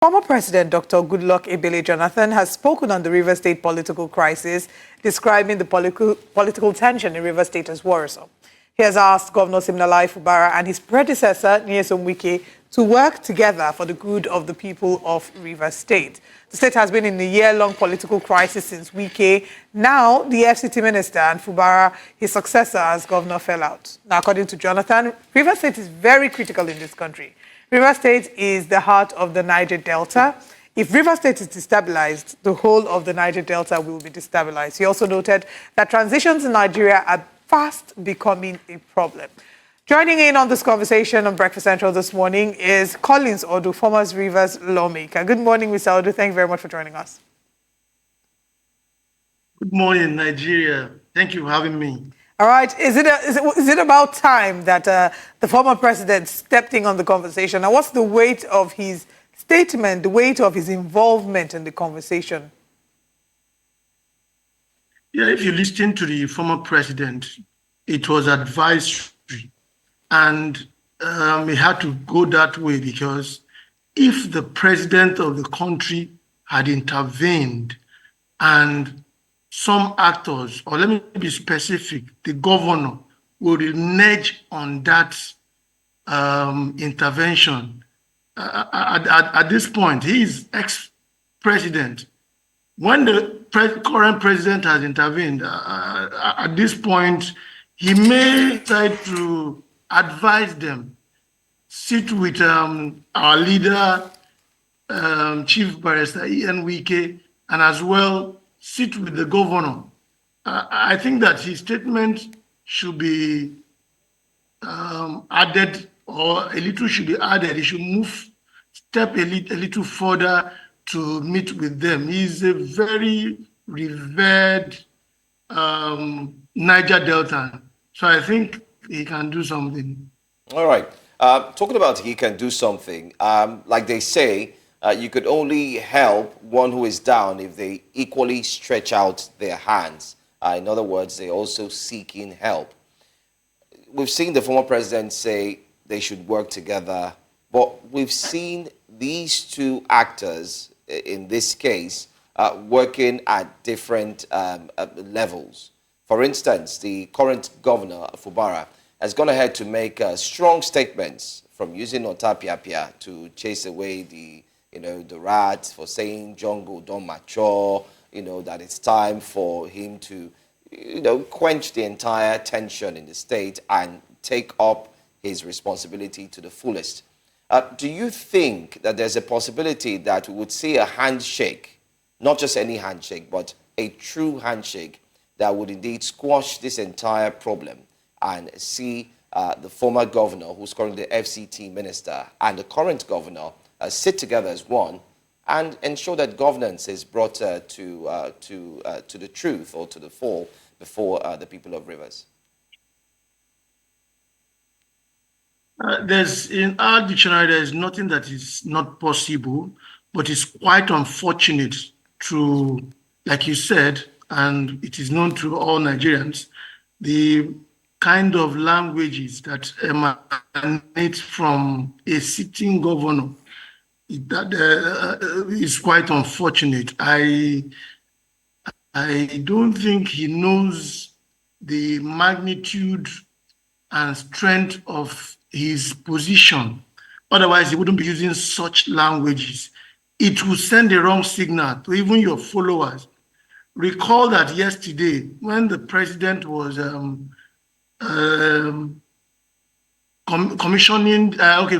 Former President Dr. Goodluck Jonathan has spoken on the Rivers State political crisis, describing the political tension in Rivers State as worrisome. He has asked Governor Siminalayi Fubara and his predecessor, Nyesom Wike, to work together for the good of the people of Rivers State. The state has been in a year-long political crisis since Wike. Now, the FCT minister and Fubara, his successor as governor, fell out. Now, according to Jonathan, Rivers State is very critical in this country. Rivers State is the heart of the Niger Delta. If Rivers State is destabilized, the whole of the Niger Delta will be destabilized. He also noted that transitions in Nigeria are fast becoming a problem. Joining in on this conversation on Breakfast Central this morning is Collins Odu, former Rivers lawmaker. Good morning, Mr. Odu. Thank you very much for joining us. Good morning, Nigeria. Thank you for having me. All right. Is it about time that the former president stepped in on the conversation? And what's the weight of his statement, the weight of his involvement in the conversation? Yeah, if you listen to the former president, it was advisory. And it had to go that way because if the president of the country had intervened and some actors, or let me be specific, the governor would renege on that intervention. At this point, he is ex-president. When the current president has intervened, at this point, he may try to advise them, sit with our leader, Chief Barrister Ian Wike, and as well sit with the governor. I think that his statement should be added, or a little should be added. He should step a little further to meet with them. He's a very revered Niger Delta. So I think he can do something. All right. Talking about he can do something, like they say, you could only help one who is down if they equally stretch out their hands. In other words, they're also seeking help. We've seen the former president say they should work together, but we've seen these two actors, in this case, working at different levels. For instance, the current governor, Fubara, has gone ahead to make strong statements from using Otapiapia to chase away the rats, for saying jungle don't mature, that it's time for him to, quench the entire tension in the state and take up his responsibility to the fullest. Do you think that there's a possibility that we would see a handshake, not just any handshake, but a true handshake that would indeed squash this entire problem and see the former governor, who's currently the FCT minister, and the current governor sit together as one and ensure that governance is brought to the truth or to the fore before the people of Rivers? In our dictionary, there is nothing that is not possible, but it's quite unfortunate to, like you said, and it is known to all Nigerians, the kind of languages that emanate from a sitting governor. That is quite unfortunate. I don't think he knows the magnitude and strength of his position. Otherwise, he wouldn't be using such languages. It will send a wrong signal to even your followers. Recall that yesterday, when the president was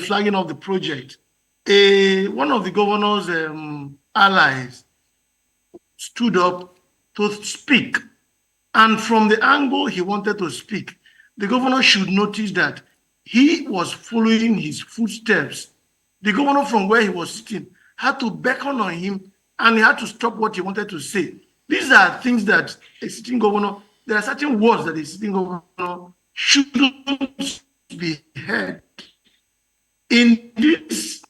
flagging off the project, one of the governor's allies stood up to speak. And from the angle he wanted to speak, the governor should notice that he was following his footsteps. The governor, from where he was sitting, had to beckon on him, and he had to stop what he wanted to say. These are things that a sitting governor, there are certain words that a sitting governor shouldn't be heard. In this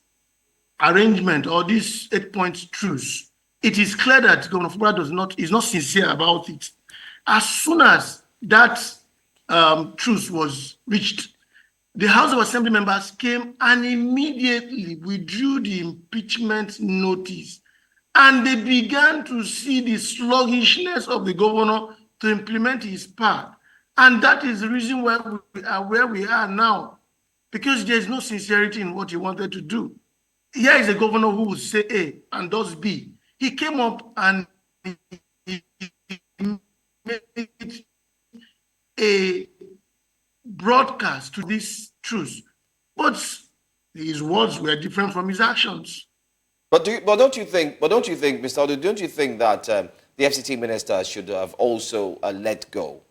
arrangement or this 8-point truce, it is clear that Governor Fubara is not sincere about it. As soon as that truce was reached, the House of Assembly members came and immediately withdrew the impeachment notice. And they began to see the sluggishness of the governor to implement his part. And that is the reason why we are where we are now, because there is no sincerity in what he wanted to do. Here is a governor who would say A and does B. He came up and he made a broadcast to this truth, but his words were different from his actions. But don't you think, Mr. Odu, don't you think that the FCT minister should have also let go?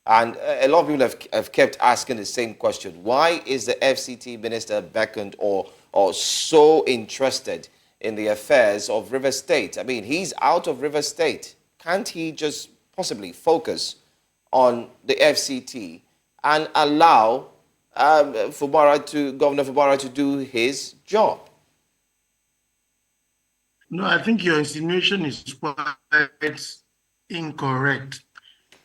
And a lot of people have kept asking the same question. Why is the FCT minister beckoned or so interested in the affairs of River State? I mean, he's out of River State. Can't he just possibly focus on the FCT and allow Governor Fubara to do his job? No, I think your insinuation is quite incorrect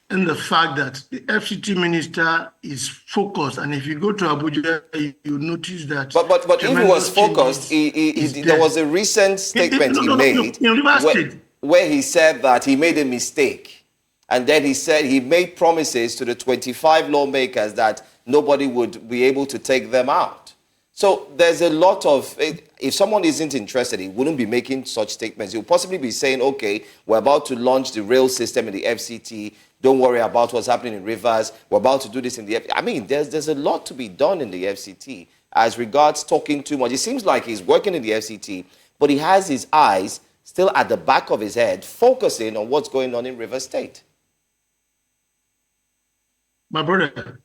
in the fact that the FCT minister is focused. And if you go to Abuja, you notice that. But if he was focused, there was a recent statement he made where he said that he made a mistake. And then he said he made promises to the 25 lawmakers that nobody would be able to take them out. So there's a lot of, if someone isn't interested, he wouldn't be making such statements. He'll possibly be saying, okay, we're about to launch the rail system in the FCT. Don't worry about what's happening in Rivers. We're about to do this in the FCT. I mean, there's a lot to be done in the FCT as regards talking too much. It seems like he's working in the FCT, but he has his eyes still at the back of his head, focusing on what's going on in River State. My brother,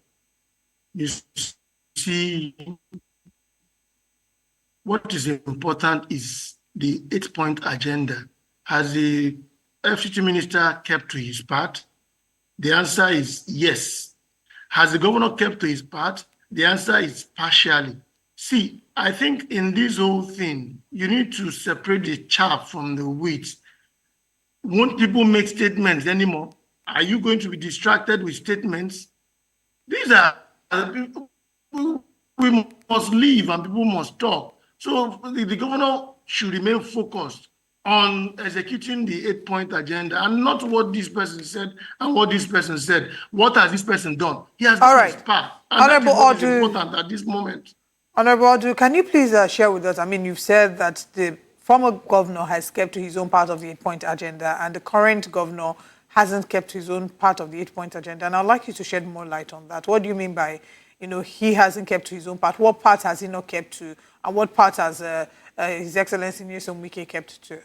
you see, what is important is the 8-point agenda. Has the FCT minister kept to his part? The answer is yes. Has the governor kept to his part? The answer is partially. See, I think in this whole thing, you need to separate the chaff from the wheat. Won't people make statements anymore? Are you going to be distracted with statements? These are people we must leave and people must talk. So the governor should remain focused on executing the 8-point agenda and not what this person said and what this person said. What has this person done? He has done his part. And Honorable that is what is important at this moment. Honorable Odu, can you please share with us, I mean, you've said that the former governor has kept to his own part of the 8-point agenda and the current governor hasn't kept his own part of the 8-point agenda. And I'd like you to shed more light on that. What do you mean by, he hasn't kept to his own part? What part has he not kept to? And what part has His Excellency Nyesom Wike kept to?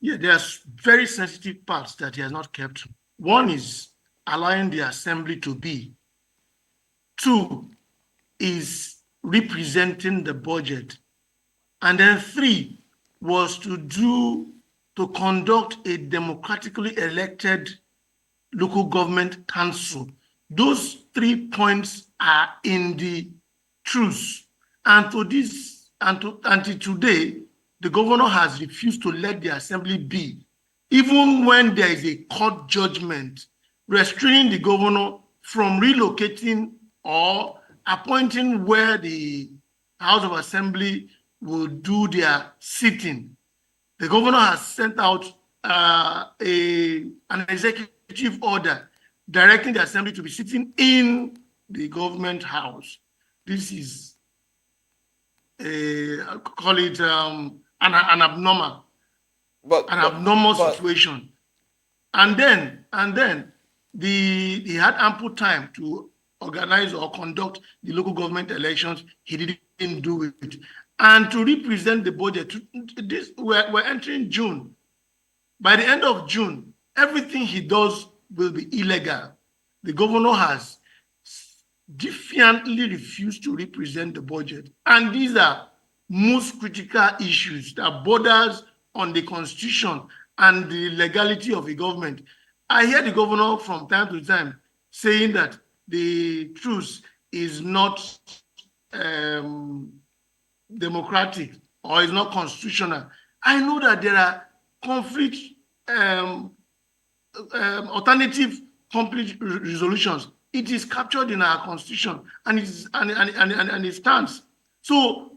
Yeah, there's very sensitive parts that he has not kept. One is allowing the assembly to be. 2 is representing the budget. And then 3 was to conduct a democratically elected local government council. Those 3 points are in the truth. And until today, the governor has refused to let the assembly be, even when there is a court judgment restraining the governor from relocating or appointing where the House of Assembly will do their sitting. The governor has sent out an executive order directing the assembly to be sitting in the government house. This is call it an abnormal situation. And then he had ample time to organize or conduct the local government elections. He didn't do it. And to represent the budget, we're entering June. By the end of June, everything he does will be illegal. The governor has defiantly refused to represent the budget. And these are most critical issues that borders on the constitution and the legality of the government. I hear the governor from time to time saying that the truth is not democratic or is not constitutional. I know that there are alternative complete resolutions. It is captured in our constitution, and it stands. So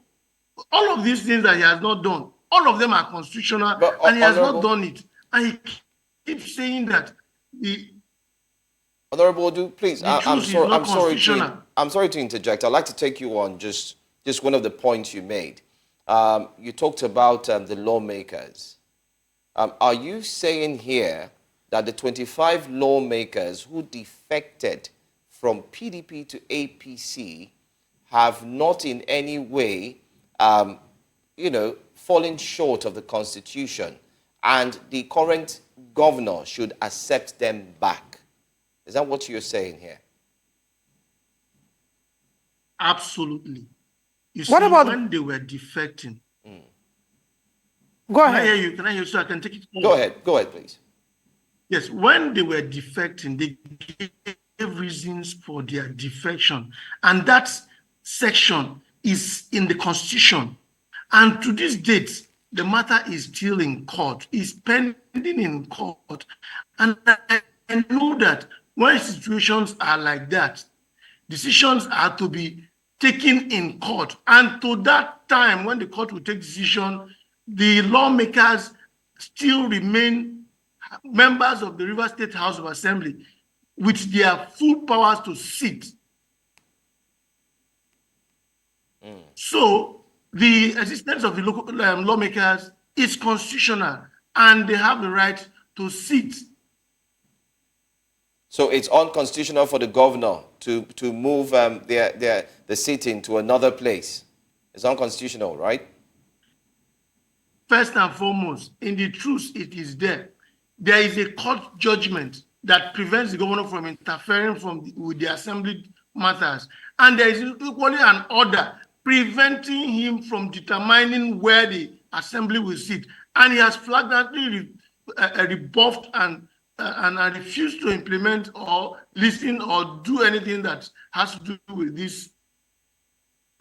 all of these things that he has not done, all of them are constitutional, But and he has not Honorable, done it. And he keeps saying that the Honorable Odu, please, I'm truth is sorry, not constitutional. I'm sorry to interject. I'd like to take you on just one of the points you made. You talked about the lawmakers. Are you saying here that the 25 lawmakers who defected from PDP to APC have not in any way, fallen short of the Constitution, and the current governor should accept them back? Is that what you're saying here? Absolutely. You What see, about when they were defecting, go can I ahead? hear you? Can I hear you so I can take it forward? Go ahead, please. Yes, when they were defecting, they gave reasons for their defection. And that section is in the Constitution. And to this date, the matter is still in court, is pending in court. And I know that when situations are like that, decisions are to be taken in court. And to that time, when the court will take decision, the lawmakers still remain members of the River State House of Assembly with their full powers to sit. So the existence of the local lawmakers is constitutional, and they have the right to sit. So it's unconstitutional for the governor to move the sitting to another place. It's unconstitutional, right? First and foremost, in the truth, it is there. There is a court judgment that prevents the governor from interfering with the assembly matters. And there is equally an order preventing him from determining where the assembly will sit. And he has flagrantly rebuffed and refused to implement or listen or do anything that has to do with these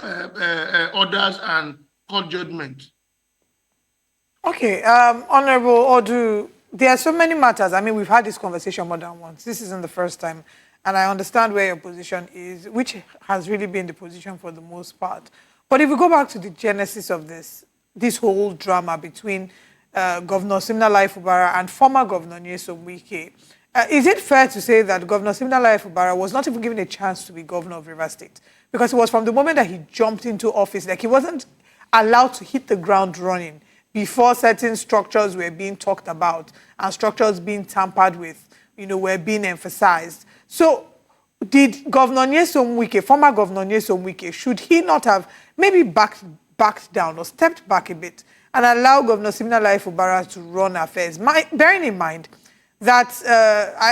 orders and court judgment. Okay, Honorable Odu, there are so many matters. I mean, we've had this conversation more than once. This isn't the first time. And I understand where your position is, which has really been the position for the most part. But if we go back to the genesis of this whole drama between Governor Siminalayi Fubara and former Governor Nyesom Wike, is it fair to say that Governor Siminalayi Fubara was not even given a chance to be governor of Rivers State? Because it was from the moment that he jumped into office, like he wasn't allowed to hit the ground running before certain structures were being talked about and structures being tampered with, were being emphasized. So did Governor Nyesom Wike, former Governor Nyesom Wike, should he not have maybe backed down or stepped back a bit and allow Governor Siminalayi Fubara to run affairs? Bearing in mind that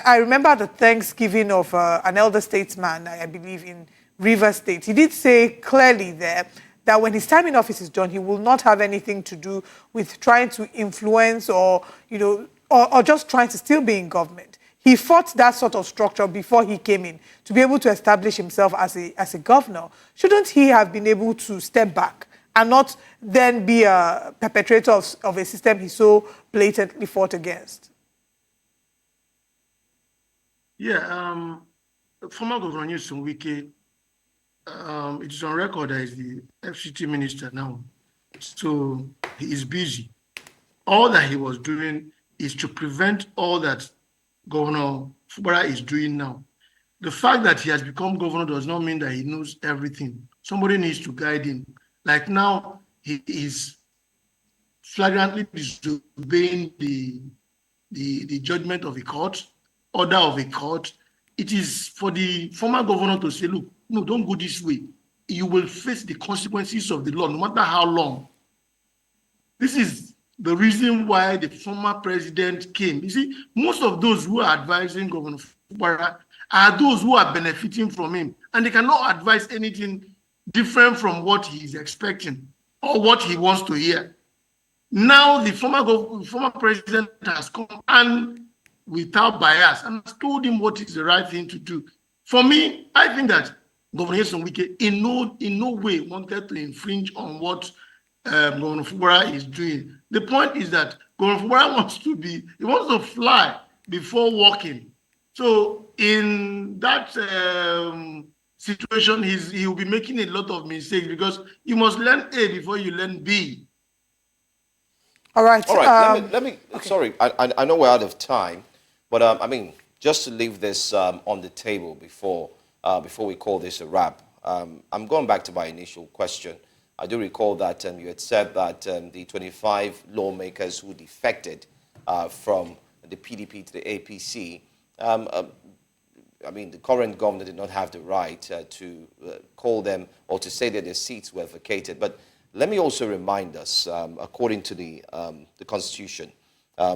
I remember the Thanksgiving of an elder statesman, I believe, in Rivers State. He did say clearly there that when his time in office is done, he will not have anything to do with trying to influence or just trying to still be in government. He fought that sort of structure before he came in to be able to establish himself as a governor. Shouldn't he have been able to step back and not then be a perpetrator of a system he so blatantly fought against? Yeah, former Governor Nyesom Wike, it is on record that he's the FCT minister now. So he is busy. All that he was doing is to prevent all that Governor Fubara is doing now. The fact that he has become governor does not mean that he knows everything. Somebody needs to guide him. Like now, he is flagrantly disobeying the judgment of a court, order of a court. It is for the former governor to say, look, no, don't go this way. You will face the consequences of the law, no matter how long. This is the reason why the former president came. You see, most of those who are advising Governor Fubara are those who are benefiting from him, and they cannot advise anything different from what he is expecting or what he wants to hear. Now the former president has come and without bias and has told him what is the right thing to do. For me, I think that Governor Nyesom Wike in no way wanted to infringe on what Governor Fubara is doing. The point is that Governor Fubara wants to fly before walking. So in that situation, he will be making a lot of mistakes because you must learn A before you learn B. All right. All right, let me okay. sorry, I know we're out of time, but I mean, just to leave this on the table before we call this a wrap, I'm going back to my initial question. I do recall that you had said that the 25 lawmakers who defected from the PDP to the APC, I mean, the current governor did not have the right to call them or to say that their seats were vacated. But let me also remind us, according to the Constitution,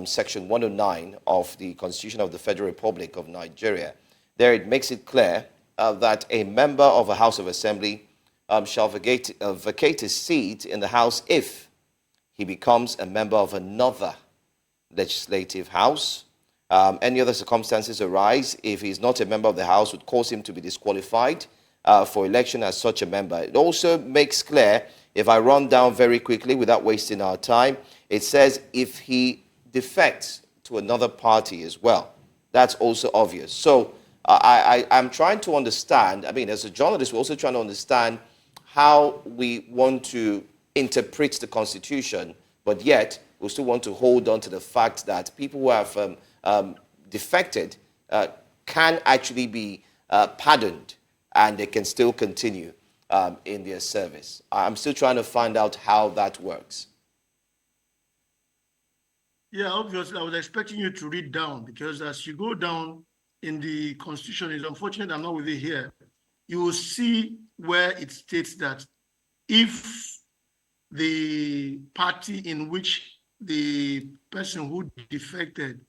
Section 109 of the Constitution of the Federal Republic of Nigeria, there it makes it clear that a member of a House of Assembly shall vacate his seat in the House if he becomes a member of another legislative house. Any other circumstances arise if he's not a member of the House would cause him to be disqualified for election as such a member. It also makes clear, if I run down very quickly without wasting our time, it says if he defects to another party as well. That's also obvious. So I'm trying to understand, I mean, as a journalist, we're also trying to understand how we want to interpret the Constitution, but yet we still want to hold on to the fact that people who have defected can actually be pardoned and they can still continue in their service. I'm still trying to find out how that works. Yeah, obviously, I was expecting you to read down because as you go down in the Constitution, it's unfortunate I'm not with it here, you will see where it states that if the party in which the person who defected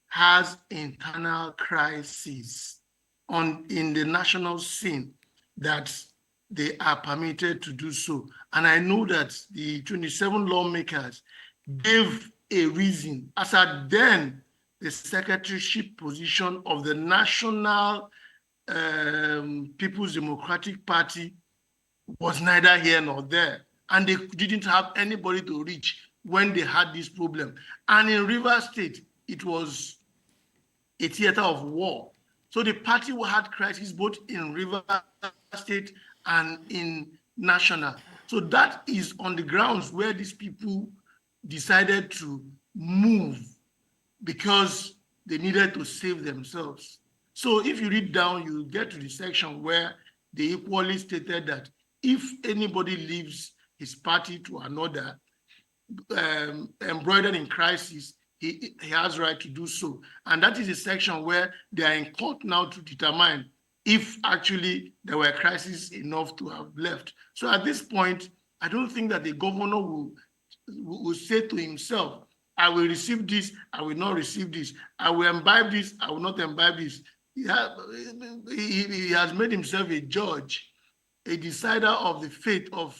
has internal crisis in the national scene, that they are permitted to do so. And I know that the 27 lawmakers gave a reason. As at then, the secretaryship position of the National People's Democratic Party was neither here nor there. And they didn't have anybody to reach when they had this problem. And in Rivers State, it was a theater of war. So the party had crisis both in Rivers State and in national. So that is on the grounds where these people decided to move because they needed to save themselves. So if you read down, you get to the section where they equally stated that if anybody leaves his party to another, embroidered in crisis, he has right to do so. And that is a section where they are in court now to determine if actually there were crises enough to have left. So at this point, I don't think that the governor will say to himself, I will receive this, I will not receive this. I will imbibe this, I will not imbibe this. He has made himself a judge, a decider of the fate of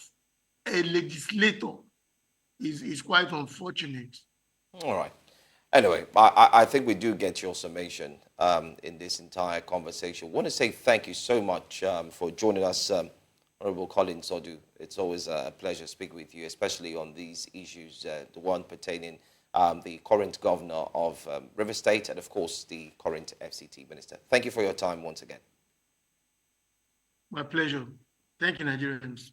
a legislator. Is quite unfortunate. All right. Anyway, I think we do get your summation in this entire conversation. I want to say thank you so much for joining us, Honorable Colin Sodu. It's always a pleasure speaking with you, especially on these issues, the one pertaining the current governor of River State and, of course, the current FCT minister. Thank you for your time once again. My pleasure. Thank you, Nigerians.